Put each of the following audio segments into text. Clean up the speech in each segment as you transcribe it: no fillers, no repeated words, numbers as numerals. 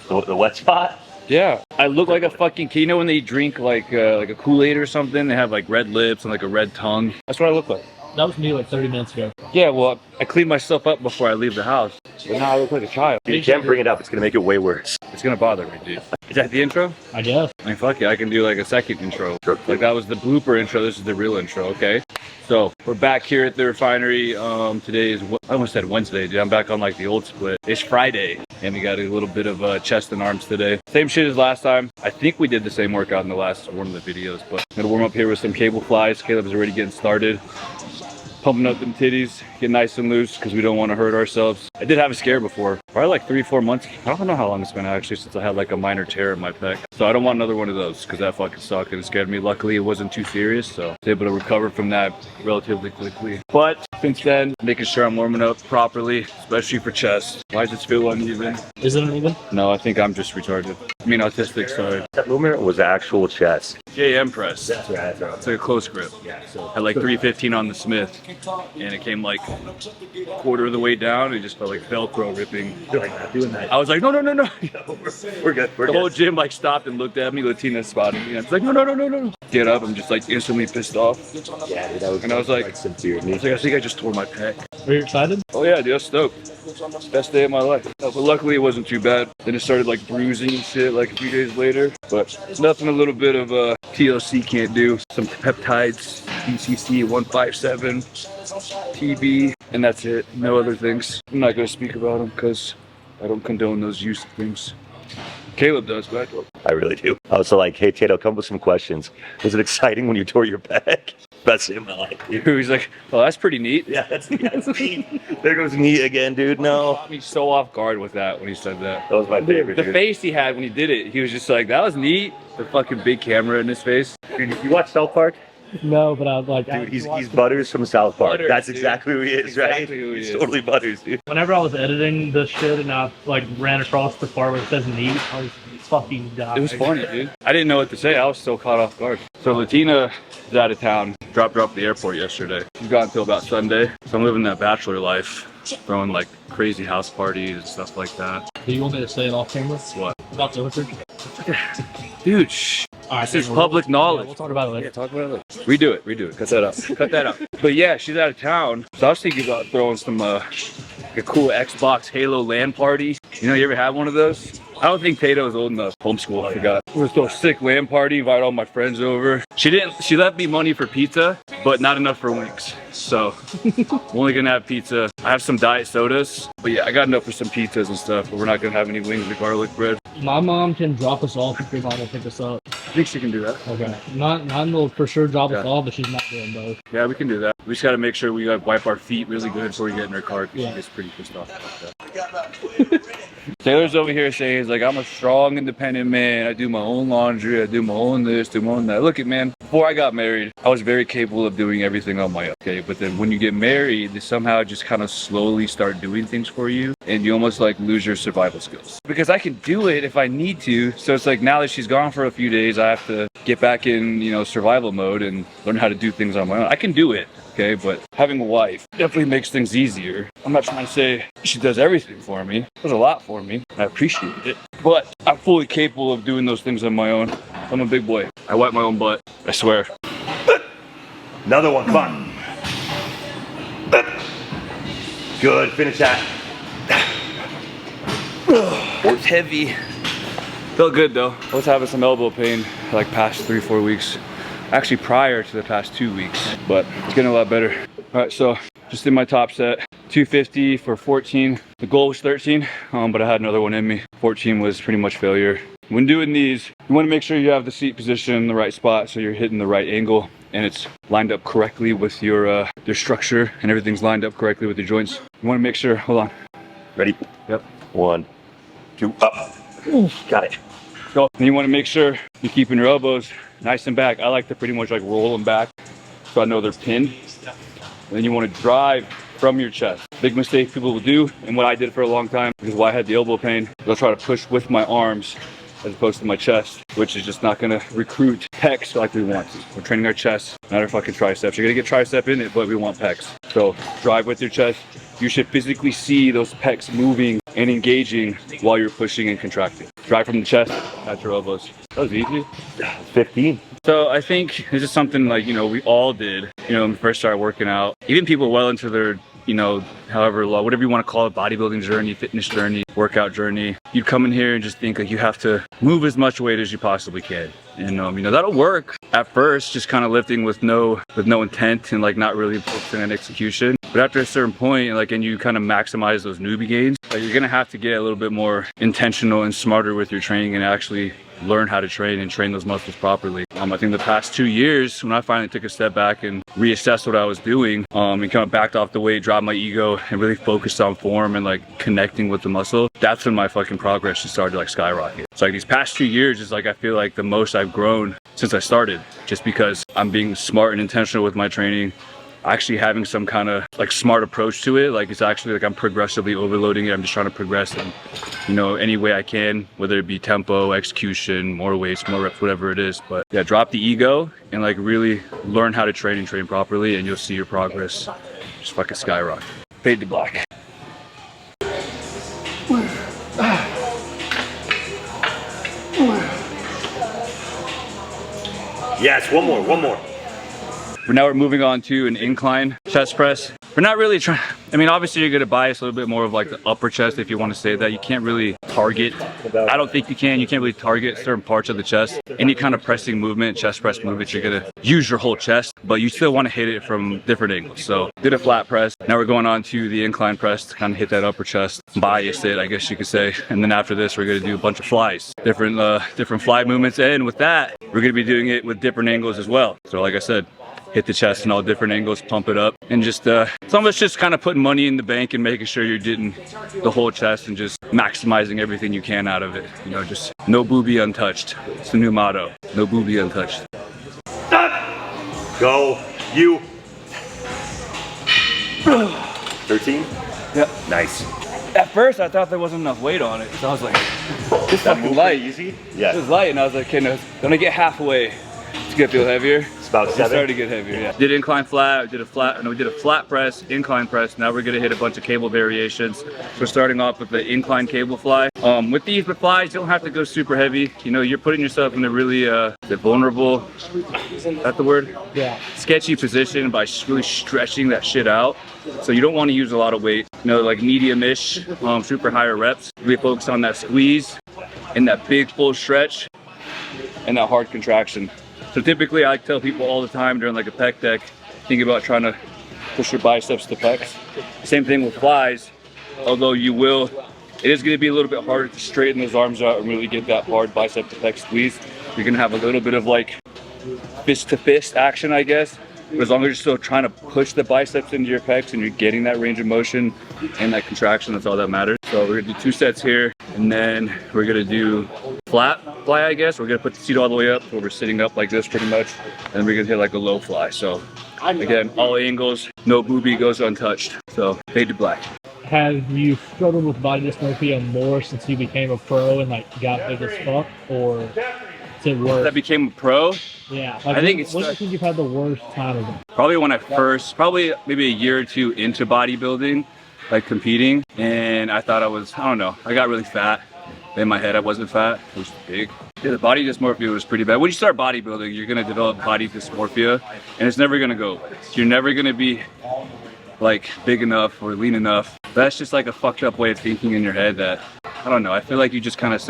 The wet spot? Yeah, I look like a fucking kid. You know when they drink like a Kool-Aid or something? They have like red lips and like a red tongue. That's what I look like. That was me like 30 minutes ago. Yeah, well, I clean myself up before I leave the house. But now I look like a child. You can't bring it up. It's gonna make it way worse. It's gonna bother me, dude. Is that the intro? I guess. I mean, fuck it. I can do like a second intro. Like that was the blooper intro. This is the real intro, okay? So we're back here at the refinery. Today is, I almost said Wednesday, dude. I'm back on like the old split. It's Friday. And we got a little bit of chest and arms today. Same shit as last time. I think we did the same workout in the last one of the videos, but I'm gonna warm up here with some cable flies. Caleb's already getting started. Pumping up them titties, get nice and loose because we don't want to hurt ourselves. I did have a scare before, probably like 3-4 months. I don't know how long it's been actually since I had like a minor tear in my pec. So I don't want another one of those because that fucking sucked and it scared me. Luckily it wasn't too serious, so I was able to recover from that relatively quickly. But since then, making sure I'm warming up properly, especially for chest. Why does it feel uneven? Is it uneven? No, I think I'm just retarded. I mean autistic, sorry. That movement was actual chest. JM press. That's right. It's like a close grip. Yeah, so Had like 315 on the Smith, and it came like quarter of the way down. It just felt like Velcro ripping. doing that. I was like, no. We're good. The whole gym like stopped and looked at me. Latina spotted me. I was like, no. Get up. I'm just like instantly pissed off. Yeah, dude, that was. And I was like sincere. I think I just tore my pec. Are you excited? Oh yeah, dude, I was stoked. Best day of my life. But luckily it wasn't too bad. Then it started like bruising and shit like a few days later. But nothing a little bit of TLC can't do. Some peptides, BCC 157, TB, and that's it. No other things. I'm not gonna speak about them because I don't condone those use of things. Caleb does, but I don't. I really do. I was like, hey Tato, come with some questions. Was it exciting when you tore your pec? Best day of my life, dude. He's like, oh, that's pretty neat. Yeah, that's neat. There goes neat again, dude. No. Caught me so off guard with that when he said that. That was my favorite, The dude. face he had when he did it, he was just like, that was neat. The fucking big camera in his face. Dude, you watch South Park? No, but I like. Dude, he's Butters from South Park. Butters, That's dude. exactly who he is, right? Exactly who he He's is. totally Butters, dude. Whenever I was editing this shit and I like ran across the part where it says neat, I was fucking dying. It was funny, dude. I didn't know what to say. I was so caught off guard. So Latina is out of town. Dropped her off at the airport yesterday. She's gone until about Sunday. So I'm living that bachelor life. Throwing like crazy house parties and stuff like that. Do you want me to say it off camera? What? About the hookers? Dude, shh. All right, This is public knowledge. Yeah, we'll talk about it later. Talk about it. Redo it. Cut that out. Cut that out. But yeah, she's out of town. So I was thinking about throwing some like a cool Xbox Halo LAN party. You know, you ever had one of those? I don't think Tato is old enough. Homeschool, I forgot. We're gonna throw a sick LAN party, invite all my friends over. She left me money for pizza, but not enough for wings. So I'm only gonna have pizza. I have some diet sodas, but yeah, I got enough for some pizzas and stuff, but we're not gonna have any wings or garlic bread. My mom can drop us off if your mom will pick us up. I think she can do that. Okay. Not will for sure drop us Yeah. off, but she's not doing both. Yeah, we can do that. We just gotta make sure we like wipe our feet really good before we get in our car because Yeah. she gets pretty pissed off about that. Taylor's over here saying, he's like, I'm a strong, independent man. I do my own laundry. I do my own this, do my own that. Look it, man. Before I got married, I was very capable of doing everything on my own. Okay, but then when you get married, they somehow just kind of slowly start doing things for you, and you almost like lose your survival skills. Because I can do it if I need to. So it's like now that she's gone for a few days, I have to get back in, you know, survival mode and learn how to do things on my own. I can do it. Okay, but having a wife definitely makes things easier. I'm not trying to say she does everything for me. Does a lot for me. I appreciate it. But I'm fully capable of doing those things on my own. I'm a big boy. I wipe my own butt. I swear. Another one, come on. Good, finish that. It's heavy. Felt good though. I was having some elbow pain like past 3-4 weeks. Actually prior to the past 2 weeks, but it's getting a lot better. All right, so just did my top set, 250 for 14. The goal was 13, but I had another one in me. 14 was pretty much failure. When doing these, you want to make sure you have the seat position in the right spot so you're hitting the right angle and it's lined up correctly with your structure and everything's lined up correctly with your joints. You want to make sure, hold on. Ready? Yep. 1, 2, up. Ooh, got it. So and you want to make sure you're keeping your elbows nice and back. I like to pretty much like roll them back so I know they're pinned. And then you want to drive from your chest. Big mistake people will do, and what I did for a long time, which is why I had the elbow pain, I'll try to push with my arms as opposed to my chest, which is just not gonna recruit pecs like we want. We're training our chest, not our fucking triceps. You're gonna get tricep in it, but we want pecs. So drive with your chest. You should physically see those pecs moving and engaging while you're pushing and contracting. Drive from the chest at your elbows. That was easy. 15. So I think this is something like, you know, we all did, you know, when we first started working out. Even people well into their, you know, however long, whatever you want to call it, bodybuilding journey, fitness journey, workout journey, you'd come in here and just think like you have to move as much weight as you possibly can. And you know, that'll work at first, just kind of lifting with no intent and like not really focusing on execution. But after a certain point, like, and you kind of maximize those newbie gains, like, you're gonna have to get a little bit more intentional and smarter with your training and actually learn how to train and train those muscles properly. I think the past 2 years, when I finally took a step back and reassessed what I was doing, and kind of backed off the weight, dropped my ego, and really focused on form and like connecting with the muscle, that's when my fucking progress just started to like skyrocket. So like these past 2 years is like, I feel like the most I've grown since I started, just because I'm being smart and intentional with my training, actually having some kind of like smart approach to it. Like it's actually like I'm progressively overloading it. I'm just trying to progress in, you know, any way I can, whether it be tempo, execution, more weights, more reps, whatever it is. But yeah, drop the ego and like really learn how to train and train properly, and you'll see your progress just fucking skyrocket. Fade to black. Yes, one more. Now we're moving on to an incline chest press. We're not really trying, I mean, obviously you're gonna bias a little bit more of like the upper chest if you want to say that. You can't really target, I don't think you can't really target certain parts of the chest. Any kind of pressing movement, chest press movement, you're gonna use your whole chest, but you still want to hit it from different angles. So did a flat press. Now we're going on to the incline press to kind of hit that upper chest, bias it, I guess you could say. And then after this, we're gonna do a bunch of flies, different fly movements. And with that, we're gonna be doing it with different angles as well. So like I said, hit the chest in all different angles, pump it up, and just it's almost just kind of putting money in the bank and making sure you're getting the whole chest and just maximizing everything you can out of it. You know, just no boobie untouched. It's the new motto. No boobie untouched. Go, you. 13? Yep. Nice. At first, I thought there wasn't enough weight on it, so I was like, this fucking light. Easy? It Yeah. was light, and I was like, okay, no, gonna get halfway. It's gonna feel heavier. It's about It 7. started to get heavier, yeah. Did incline flat, we did a flat press, incline press. Now we're gonna hit a bunch of cable variations. So we're starting off with the incline cable fly. With these flies, you don't have to go super heavy. You know, you're putting yourself in a really vulnerable, is that the word? Yeah. Sketchy position by really stretching that shit out. So you don't want to use a lot of weight. You know, like medium-ish, super higher reps. We focus on that squeeze and that big full stretch and that hard contraction. So typically I tell people all the time during like a pec deck, think about trying to push your biceps to pecs. Same thing with flies, although it is gonna be a little bit harder to straighten those arms out and really get that hard bicep to pec squeeze. You're gonna have a little bit of like fist to fist action, I guess. But as long as you're still trying to push the biceps into your pecs and you're getting that range of motion and that contraction, that's all that matters. So we're gonna do 2 sets here, and then we're gonna do flat fly, I guess. We're gonna put the seat all the way up, so we're sitting up like this pretty much, and then we're gonna hit like a low fly. So again, all angles, no boobie goes untouched. So fade to black. Have you struggled with body dysmorphia more since you became a pro and like got big as fuck, or is it worse? That became a pro. Yeah, like, I think it's when do you think you've had the worst time of it? Probably when I first, probably maybe a year or 2 into bodybuilding, like competing, and I thought I don't know, I got really fat. In my head, I wasn't fat, I was big. Yeah, the body dysmorphia was pretty bad. When you start bodybuilding, you're gonna develop body dysmorphia, and it's never gonna go away. You're never gonna be like big enough or lean enough. That's just like a fucked up way of thinking in your head that, I don't know, I feel like you just kind of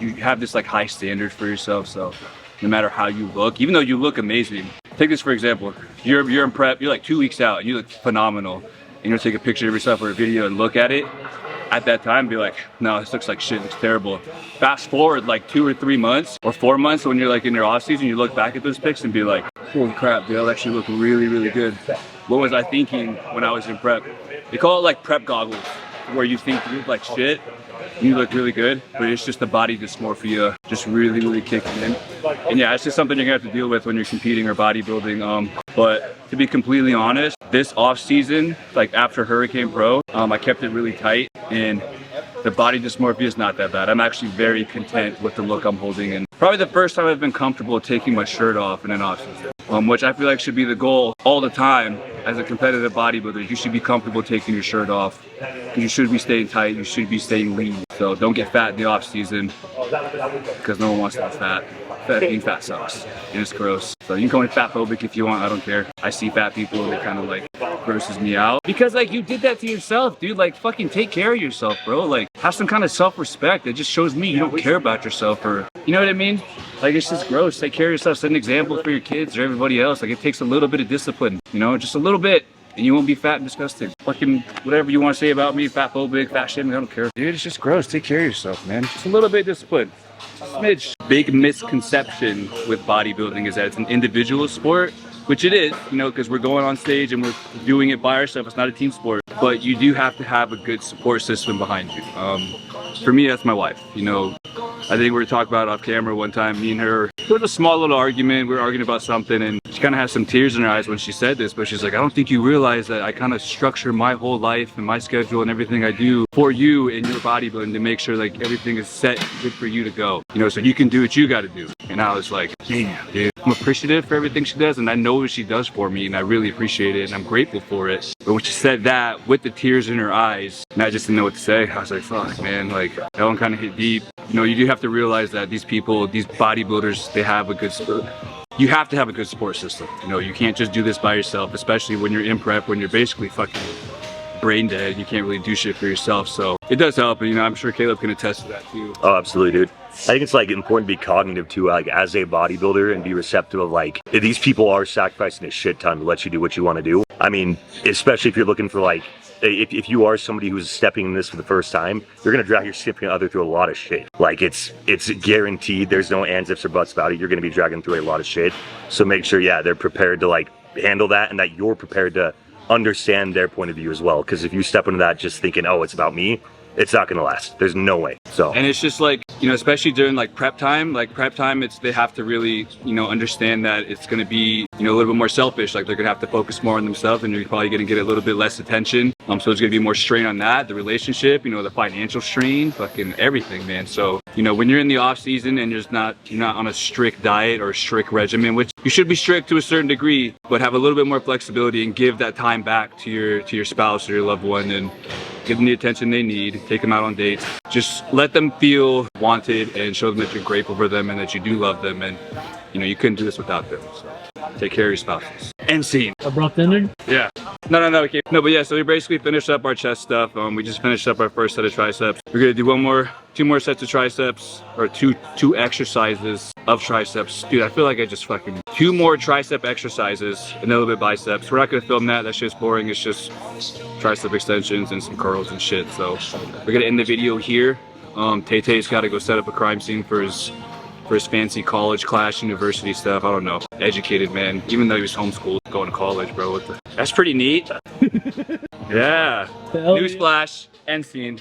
you have this like high standard for yourself, so no matter how you look, even though you look amazing. Take this for example, you're in prep, you're like 2 weeks out, and you look phenomenal, and you'll take a picture of yourself or a video and look at it. At that time, be like, no, this looks like shit, it's terrible. Fast forward like 2 or 3 months or 4 months when you're like in your off season, you look back at those pics and be like, holy crap, dude, I actually look really, really good. What was I thinking when I was in prep? They call it like prep goggles, where you think you look like shit, you look really good, but it's just the body dysmorphia just really, really kicking in. And yeah, it's just something you're gonna have to deal with when you're competing or bodybuilding. But to be completely honest, this off season, like after Hurricane Pro, I kept it really tight, and The body dysmorphia is not that bad. I'm actually very content with the look I'm holding, and probably the first time I've been comfortable taking my shirt off in an off-season, which I feel like should be the goal all the time. As a competitive bodybuilder, you should be comfortable taking your shirt off. You should be staying tight, you should be staying lean. So don't get fat in the off-season, because no one wants to be fat. Being fat sucks, and it's gross. So you can call me fat phobic if you want, I don't care. I see fat people and it kind of like grosses me out. Because like you did that to yourself, dude. Like fucking take care of yourself, bro. Like have some kind of self-respect. It just shows me you don't care about yourself, or you know what I mean? Like it's just gross. Take care of yourself, set an example for your kids or everybody else. Like it takes a little bit of discipline, you know, just a little bit. And you won't be fat and disgusting. Fucking whatever you want to say about me, fat phobic, fat shaming, I don't care. Dude, it's just gross. Take care of yourself, man. Just a little bit of discipline. Smidge. Big misconception with bodybuilding is that it's an individual sport, which it is, you know, because we're going on stage and we're doing it by ourselves. It's not a team sport, but you do have to have a good support system behind you. For me, that's my wife. You know, I think we were talking about it off camera one time, me and her. It was a small little argument. We were arguing about something, and she kind of had some tears in her eyes when she said this, but she's like, I don't think you realize that I kind of structure my whole life and my schedule and everything I do for you and your bodybuilding to make sure like everything is set good for you to go, you know, so you can do what you got to do. And I was like, damn, dude, I'm appreciative for everything she does, and I know what she does for me, and I really appreciate it, and I'm grateful for it. But when she said that with the tears in her eyes, and I just didn't know what to say, I was like, fuck, man, like that one kind of hit deep. You know, you do have to realize that these people, these bodybuilders, they have a good support. You have to have a good support system. You know, you can't just do this by yourself, especially when you're in prep, when you're basically fucking brain dead. You can't really do shit for yourself. So it does help, and you know, I'm sure Caleb can attest to that too. Oh, absolutely, dude. I think it's like important to be cognitive too, like as a bodybuilder, and be receptive of like, these people are sacrificing a shit ton to let you do what you want to do. I mean, especially if you're looking for like, if you are somebody who's stepping in this for the first time, you're gonna drag your significant other through a lot of shit. Like it's guaranteed. There's no ands, ifs, or buts about it. You're gonna be dragging through a lot of shit. So make sure, yeah, they're prepared to like handle that, and that you're prepared to understand their point of view as well. Because if you step into that just thinking, oh, it's about me, it's not gonna last. There's no way. So, and it's just like, you know, especially during like prep time, it's, they have to really, you know, understand that it's gonna be, you know, a little bit more selfish. Like they're gonna have to focus more on themselves, and you're probably gonna get a little bit less attention. So there's gonna be more strain on that, the relationship, you know, the financial strain, fucking everything, man. So, you know, when you're in the off season and you're not on a strict diet or a strict regimen, which you should be strict to a certain degree, but have a little bit more flexibility and give that time back to your spouse or your loved one, and give them the attention they need, take them out on dates. Just let them feel wanted and show them that you're grateful for them and that you do love them, and you know, you couldn't do this without them. So take care of your spouses. End scene. Abrupt ending? Yeah. No, okay. No, but yeah, so we basically finished up our chest stuff. We just finished up our first set of triceps. We're gonna do two more sets of triceps, or two exercises of triceps. Dude, I feel like I just fucking, 2 more tricep exercises and a little bit of biceps. We're not gonna film that shit's boring. It's just tricep extensions and some curls and shit. So we're gonna end the video here. Tay-Tay's gotta go set up a crime scene for his fancy college class, university stuff. I don't know. Educated man, even though he was homeschooled, going to college, bro. That's pretty neat. Yeah. Newsflash, end scene.